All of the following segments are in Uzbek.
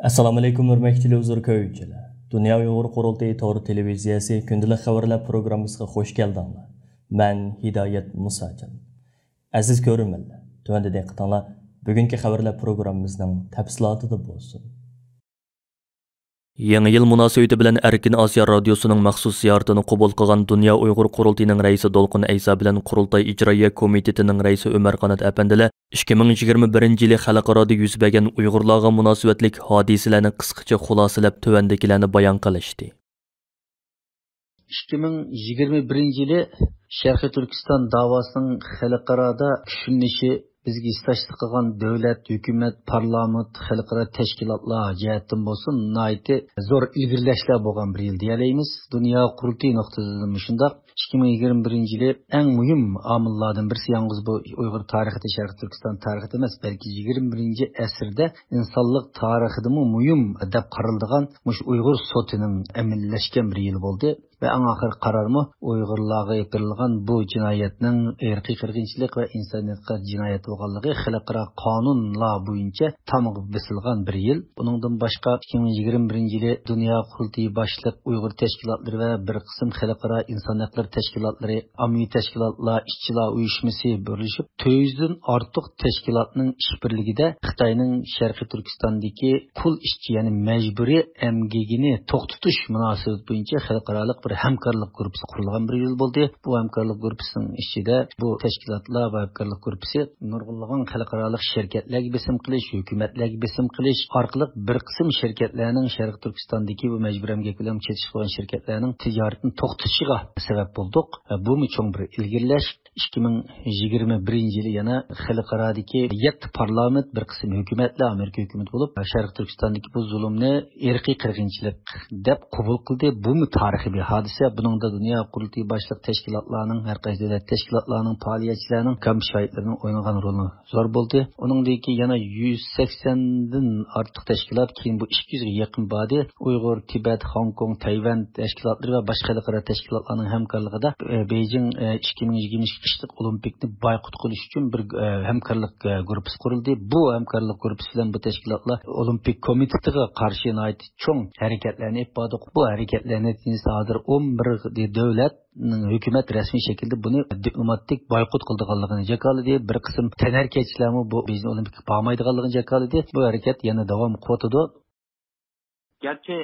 Assalomu alaykum hurmatli televizor ko'ruvchilar. Dunyo Uyg'ur qurultayi to'g'ri televiziyasi kundalik xabarlar programmasiga xush keldinglar. Men Hidoyat Musajon. Aziz ko'ruvchilar, tuvanda diqqatinglar bugungi xabarlar programmamizning tafsilotida bo'lsin. Yangi yil munosabati bilan Erkin Osiyo radiosuning maxsus ziyoratini qabul qilgan Dunyo Uyg'ur qurultayining raisi Dolqin Aysa bilan Qurultay ijroiya komitetining raisi Umar Qanat apandilar 2021 yili xalqaroda yuz bergan Uyg'urlarga munosabatlik hodisalarni qisqacha xulosalab tuvandagilarni bayon qilishdi. 2021 yili Sharqi Turkiston davosining xalqaroda kuchlanishi bizga istashtı qilgan davlat, hukumat, parlament, xalqaro tashkilotlar jihatdan bo'lsin, nihoyatda zo'r ilgirlashlar bo'lgan bir yil deyamiz. Dunyo qurultayi nuqtasidan shundoq 2021 yili eng muhim omillardan birisi yalnız bu Uyg'ur tarixida, Sharqi Turkiston tarixida emas, balki 21-asrda insonlik tarixidami muhim deb qaraladigan mush Uyg'ur sotining amillashgan bir yil bo'ldi. Ve en ahir kararımı Uygurlarga yapılgan bu cinayetinin irqi qirg'inchilik ve insaniyetga cinayet olganligi xalqaro qonunlar bo'yicha tamıq bisilgan bir yil. Buningdan boshqa 2021 yili Dunyo qurultayi boshliq Uyg'ur tashkilotlari va bir qism xalqaro inson huquqlari tashkilotlari, ommaviy tashkilotlar, ishchilar uyushmasi birlashib 400 dan ortiq tashkilotning ishbirligida Xitoyning Sharqiy Turkistondagi qul ishchi, ya'ni majburiy emgigini to'xtatish munosabati bo'yicha xalqaro bir hamkorlik gruppasi qurilgan bir yil bo'ldi. Bu hamkorlik gruppasining ishida bu tashkilotlar va hamkorlik gruppasi nurg'unlagan xalqaro shirkatlarga besim qilish, hukumatlarga besim qilish orqali bir qism shirkatlarning Sharq Turkistondagi bu majburiy emgak bilan chetishgan shirkatlarning tijoratini to'xtatishiga sabab bo'ldik. Bu cho'ng bir ilgirlash. 2021 yili yana xalqarodagi 7 parlament, bir qism hukumatlar, Amerika hukumati bo'lib, Sharq Turkistondagi bu zulmni irqiy qirg'inchilik deb qabul qildi. Bu tarixiy bir hadise. Bunun da Dünya Qurultayi başlık teşkilatlarının, her qaysi devlet teşkilatlarının, faaliyetçilerinin, kamu şahitlerinin oynagan rolü zor buldu. Onun deki yana 180'den artık teşkilat, keyin bu 200'e yakın badi Uygur, Tibet, Hong Kong, Tayvan teşkilatları ve başka xalqaro teşkilatlarının hemkarlığında Beijing 2022 qishliq olimpikni boykot qilish uchun bir hamkorlik gruppasi qurildi. Bu hamkorlik gruppasi bilan bu tashkilotlar Olimpik komitetiga qarshi cho'ng harakatlarni yapadi. Bu harakatlarni hozir 11 davlatning hukumat rasmiy shaklda buni diplomatik boykot qilganligini jakoladi. Bir qism tanarkachilarmi bu Beijing olimpik bormaydiganligini jakoladi. Bu harakat yana davom qiladi. Gerçi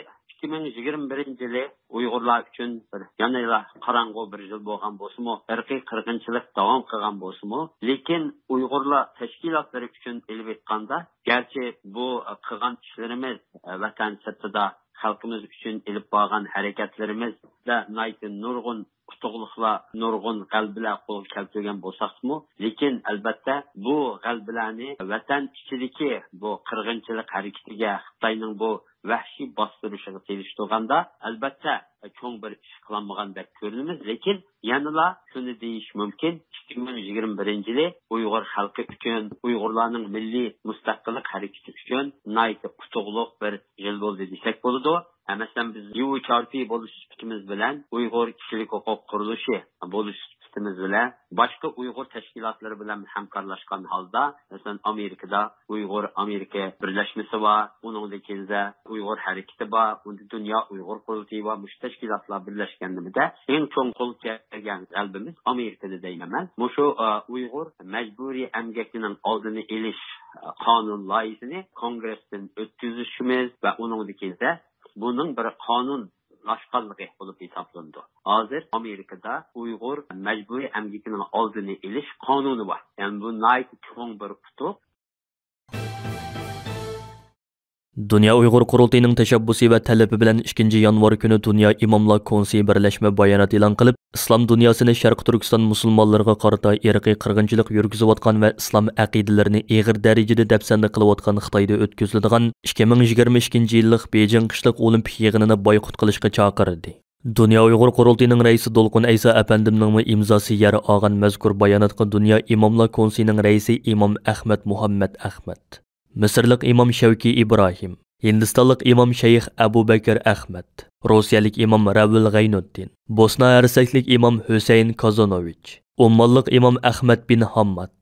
2021 yili Uyg'urlar uchun bir yanayla qarang'u bir yil bo'lgan bo'lsa-mu, irqiy qirg'inchilik davom qilgan bo'lsa-mu, lekin Uyg'urlar tashkilotlari uchun elib aytganda, garchi bu qilgan ishlarimiz vatan sirtida xalqimiz uchun elib borgan harakatlarimizda nurg'un qutuqliqlar, nurg'un g'albalar qo'lga keltirgan bo'lsak-mu, lekin albatta bu g'albalarni vatan ichidagi bu qirg'inchilik harakatiga, Xitoyning bu vahshiy bostirishiga tegishtirganda albatta cho'ng bir ish qilinmagandek ko'rinamiz, lekin yanada shuni deyish mumkin, 2021 yili Uyg'ur xalqi uchun, Uyg'urlarning milliy mustaqillik harakati uchun nayta qutuqliq bir yil bo'ldi desak bo'ladi. Masalan biz UHRP bo'lish sifatimiz bilan Uyg'ur kishilik huquq qurilishi bo'lish sifatimiz bilan boshqa Uyg'ur tashkilotlari bilan hamkorlashgan holda, masalan Amerikada Uyg'ur Amerika birlashmasi bor, uningdekida Uyg'ur harakati bor, unda Dunyo Uyg'ur qurultayi va mush tashkilotlar birlashganida eng cho'ng qo'l kelgan qalbimiz Amerikada deyman. Mushu Uyg'ur majburiy emgakining oldini olish qonun loyihasini kongressdan o'tkazishimiz va uningdekida bunun bir qonun laşqanlığı olup hesaplandı. Hazır Amerika'da Uygur mecburi emgikinin oldini iliş kanunu var. Yani bu nayt çoğun bir kutu. Dunyo Uyg'ur qurultayining tashabbusi va talabi bilan 2 yanvar kuni Dunyo Imomlar Konseyi birlashma bayonot e'lon qilib, islom dunyosini Sharq Turkiston musulmonlariga qarata irqiy qirg'inchilik yurgizayotgan va islom aqidalarini og'ir darajada dafsanda qilayotgan Xitoyda o'tkaziladigan 2022 yillik Beijing qishliq olimpik yig'inini boykot qilishga chaqirdi. Dunyo Uyg'ur qurultayining raisi Dolqin Aysa apandimning imzosi yer olgan mazkur bayonotga Dunyo Imomlar Konseyining raisi Imom Ahmad Muhammad Ahmad, Misrlik imom Shavki Ibrohim, Hindistonlik imom Shayx Abu Bakr Ahmad, Rossiyalik imom Ravil G'aynuddin, Bosna Hersaklik imom Husayn Kazanovich, Ummonlik imom Ahmad bin Hammad,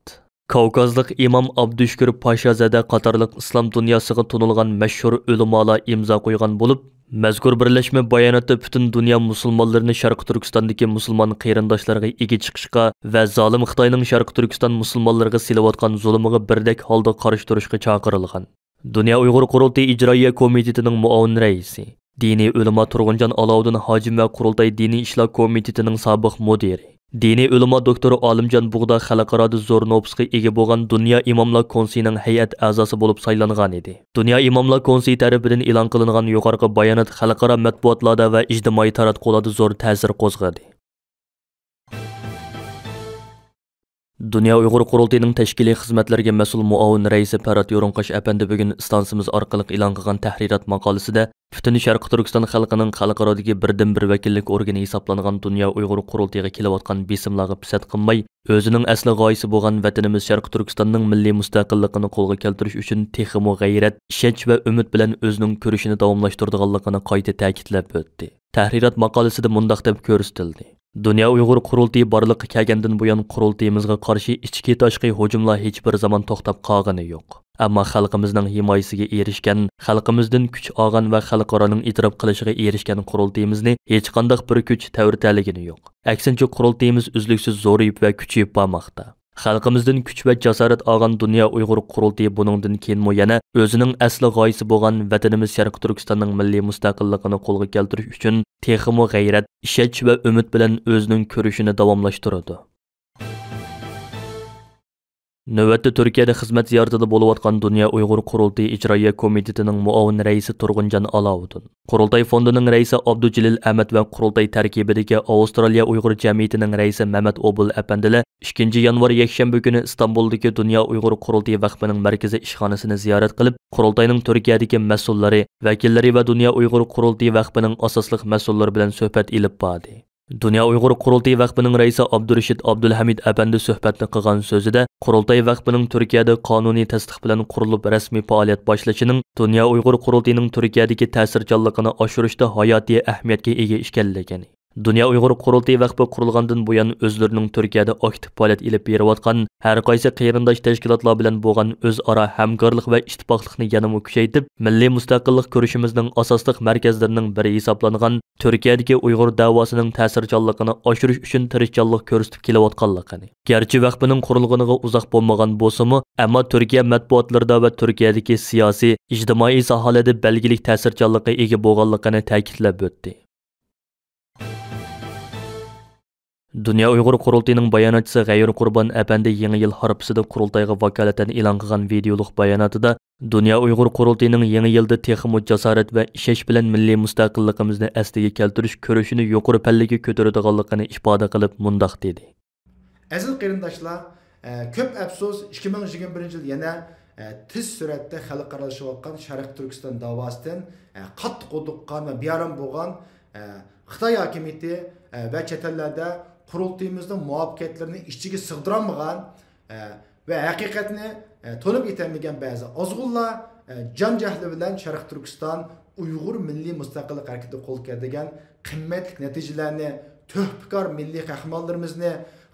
Kavkazlıq İmam Abdüşkür Paşazədə qatarlıq İslam dünyasıga tunulğan məşhur ulumalar imza qoyğan bolub, mazkur birleşme bayonotda butun dunyo musulmonlarini Sharq Turkistondagi musulmon qarindoshlarga ega chiqishga va zolim Xitoyning Sharq Turkiston musulmonlariga silayotgan zulmiga birdek holda qarshi turishga chaqirilgan. Dunyo Uyg'ur Qurultiyi ijroiya komitetining muavin raisi, diniy ulamo Turg'unjon Alovuddin hojim va Qurultay diniy ishlar komitetining sobiq mudiri, diniy ulamo doktori Olimjon Bug'da xalqaro zo'r nopusga ega bo'lgan Dunyo Imomlar Konseyining hay'at a'zosi bo'lib saylangan edi. Dunyo Imomlar Konseyi tarafidan e'lon qilingan yuqorqi bayonot xalqaro matbuotlarda va ijtimoiy taratqularda zo'r ta'sir qo'zg'adi. Dünya Uyghur Qurultayining tashkiliy xizmatlarga mas'ul muavin raisi Parat Yo'rinqosh apandi bugun istansimiz orqali e'lon qilgan tahrirat maqolasida butun Sharq Turkiston xalqining xalqarodagi birdan-bir vakillik organi hisoblangan Dünya Uyghur Qurultayiga kelayotgan besimlarga pisat qilmay, o'zining asli g'oyasi bo'lgan vatanimiz Sharq Turkistonning milliy mustaqilligini qo'lga keltirish uchun texmo g'ayrat, ishonch va umid bilan o'zining kurashini davomlashtirganligini qayta ta'kidlab o'tdi. Tahrirat maqolasida mundaq deb ko'rsatildi: Dünya Uyghur Qurultayi barliqqa kelgandan buyon qurultayimizga qarshi ichki tashqi hujumlar hech bir zaman to'xtab qolgani yo'q. Ammo xalqimizning himoyasiga erishgan, xalqimizdan kuch olgan va xalqaroning e'tirof qilishiga erishgan qurultayimizni hech qanday bir kuch ta'virtaligini yo'q. Aksincha qurultayimiz uzluksiz zo'rayib va kuchayib bormoqda. Xalqimizdan kuch va jasorat olgan Dünya Uyg'ur Qurultayi buningdan keyinmi yana o'zining asli g'oyasi bo'lgan vatanimiz Sharq Turkistonning milliy mustaqilligini qo'lga keltirish uchun texmo g'ayrat, ishonch va umid bilan o'zining kurashini davomlashtiradi. Növbətdə Türkiyədə xizmət ziyaretində bolayotgan Dünya Uyğur Qurultayı İcraiyyə Komitetining muavin raisi Turg'unjon Alovuddin, Qurultay fondining raisi Abdujilil Ahmad va Qurultay tarkibidagi Avstraliya Uyg'ur jamiyatining raisi Mehmet Obul apandilar 2 yanvar yakshanba kuni Istanbuldagi Dünya Uyg'ur Qurultayı vaqfining markaziy ishxonasini ziyorat qilib, Qurultayning Turkiyadagi mas'ullari, vakillari va Dünya Uyg'ur Qurultayı vaqfining asosli mas'ullari bilan suhbat ilib bordi. Dünya Uyg'ur Qurultayı vaqfining raisi Abdurashid Abdulhamid apandi suhbatni qilgan so'zida Qurultay vaqfining Turkiyada qonuniy tasdiq bilan qurilib rasmiy faoliyat boshlashining Dünya Uyg'ur Qurultayining Turkiyadagi ta'sirchanligini oshirishda hayotiy ahamiyatga ega ekanligini, Dünya Uyg'ur Qurultayi vaqfi qurilgandan buyon o'zlarining Turkiyada aktiv faoliyat ilib berayotgan har qaysi qarindosh tashkilotlar bilan bo'lgan o'zaro hamkorlik va ittifoqlikni yanada kuchaytirib, milliy mustaqillik kurashimizning asosli markazlarining biri hisoblangan Turkiyadagi Uyg'ur davosining ta'sirchanligini oshirish uchun tirishchanlik ko'rsatib kelayotganligini. Garchi vaqfining qurilganiga uzoq bo'lmagan bo'lsa-mu, ammo Turkiya matbuotlarida va Turkiyadagi siyosiy, ijtimoiy sohalarda belgilik ta'sirchanlikka ega bo'lganligini ta'kidlab o'tdi. Dünya Uyg'ur Qurultayining bayonotchisi G'ayur Qurbon apandi yangi yil harpisida Qurultayga vakolatan e'lon qilgan videolik bayonotida Dünya Uyg'ur Qurultayining yangi yilda texmo jasorat va ishonch bilan milliy mustaqilligimizni asliga keltirish kurashini yuqori pallaga ko'taradiganligini ifoda qilib mundaq dedi: Aziz qarindoshlar, ko'p afsus 2021 yil yana tez suratda xalqaralashayotgan Sharq Turkiston davosidan qattiq qo'diqqan va bearam bo'lgan Xitoy hokimiyati va chet ellarda qurultayimizning muvaffaqiyatlarini ichiga sig'dirolmagan va haqiqatni to'lib yetolmagan ba'zi ozg'unlar jon jahli bilan Sharq Turkiston Uyg'ur milliy mustaqillik harakatiga qo'l keltirgan qimmatli natijalarni, to'hpikor milliy qahramonlarimizni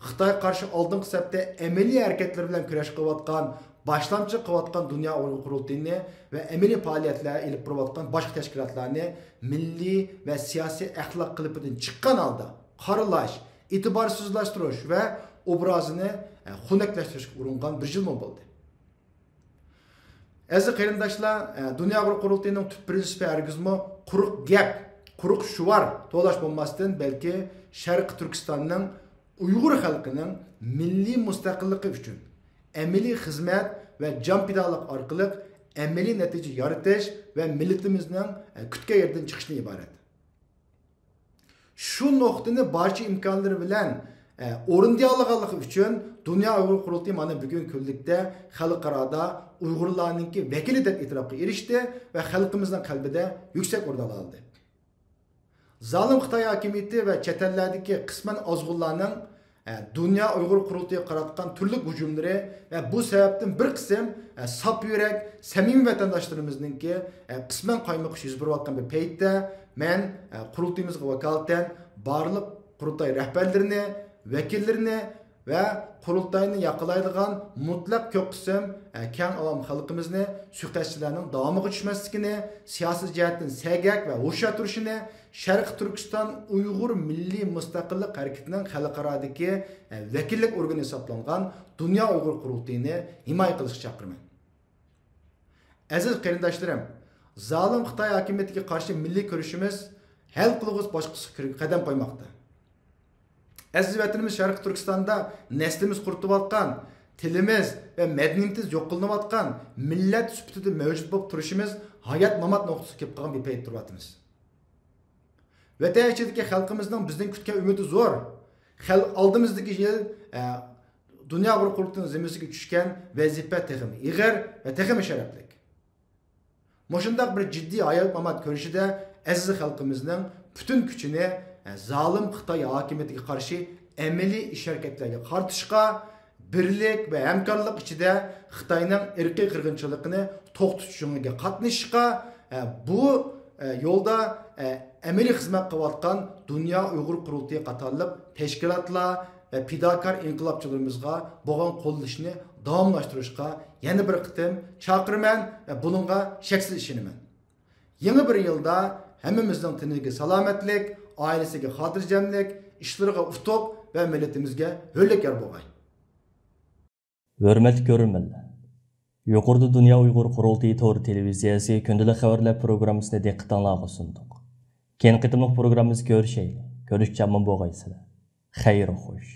Xitoy qarshi oldingi safda amaliy harakatlar bilan kurash qilayotgan, boshlamchi qilayotgan Dünya Uyg'ur Qurultayini va amaliy faoliyatlar ilib borayotgan boshqa tashkilotlarni milliy va siyosiy axloq qilipidan chiqqan holda qoralash, e'tiborsizlashtirish va obrazini xunaklashtırışga uringan bir yil bo'ldi. Aziz qarindoshlar, Dünya Uyg'ur Qurultayining tub prinsipi hargizmi quruq gap, quruq shuvar to'lash bo'lmasdan, balki Sharq Turkistonning Uyg'ur xalqining milliy mustaqilligi uchun amaliy xizmat va jon fidolik orqali amaliy natija yaratish va millatimizning kutgan yerdan chiqishni iborat. Shu nuqtani barcha imkonlar bilan o'rinday olganligi uchun Dünya Uyg'ur Qurultayi mana bugun kunlikda xalqaroda Uyg'urlarning vakili deb e'tirofga erishdi va xalqimizning qalbida yuksak o'rin oldi. Zalim Xitoy hokimiyati va chet ellardagi qisman ozg'unlarning Dünya Uyg'ur Qurultayiga qaratgan turli hujumlari va bu sababdan bir qism sap yurak, samimiy vatandoshlarimizninki qisman qaymoqish yuz berayotgan bir paytda men qurultayimizga vakolatan barliq qurultay rahbarlarini, vakillarini ve qurultayını yaqılaydigan mutlaq ko'p qism keng alam xalqimizni suiqasdchilarning davomiga tushmasligini, siyosiy jihatdan sagak va hushyor turishini Sharq Turkiston Uyg'ur Milliy Mustaqillik harakatining xalqarodagi vakillik organi hisoblangan Dunyo Uyg'ur qurultayini himoya qilishga chaqiraman. Aziz qarindoshlarim, zalim Xitoy hokimiyatiga qarshi milliy kurashimiz hal qilg'us boshqa qadam qo'ymoqda. Aziz vatanimiz Sharq Turkistonda neslimiz qurtilayotgan, tilimiz ve medeniyetimiz yo'q qilinayotgan millat sifatida mavjud bo'lib turishimiz hayot mamat nuqtasiga kelib qolgan bir payt turyapmiz. Vatan ichidagi xalqimizning bizdan kutgan umidi zo'r. Oldimizdagi yil Dunyo Uyg'ur qurultayining zimmasiga tushgan vazifa texim ig'ir va texim sharafli. Moshundaq bir jiddiy hayot mamat ko'rishida aziz xalqimizning butun kuchini zalim Xitoy hokimiyatiga qarshi amaliy ish harakatlarga qaratishga, birlik va hamkorlik ichida Xitoyning irqiy qirg'inchiligini to'xtatish yo'liga qatnashishga, bu yo'lda amaliy xizmat qilayotgan Dunyo Uyg'ur qurultayi qatorliq tashkilotlar ve pidakar inqilobchilarimizga bo'lgan qo'llashni davomlashtirishga yana bir qitim chaqiraman ve bununla shaksiz ishonaman. Yeni bir yılda hammamizning tiniga salomatlik, ailesiga xotirjamlik, ishlariga utuq ve milletimizga hurlik yor bo'lg'ay. Hurmatli ko'ruvchilar, yuqorida Dunyo Uyg'ur qurultayi to'g'ri televiziyasi kundalik xabarlar programmasini diqqatingizga sundik. Keyin qitimliq programmamizni ko'rishaylik. Ko'rishchaman bo'lgaysizlar. Xayr xo'sh.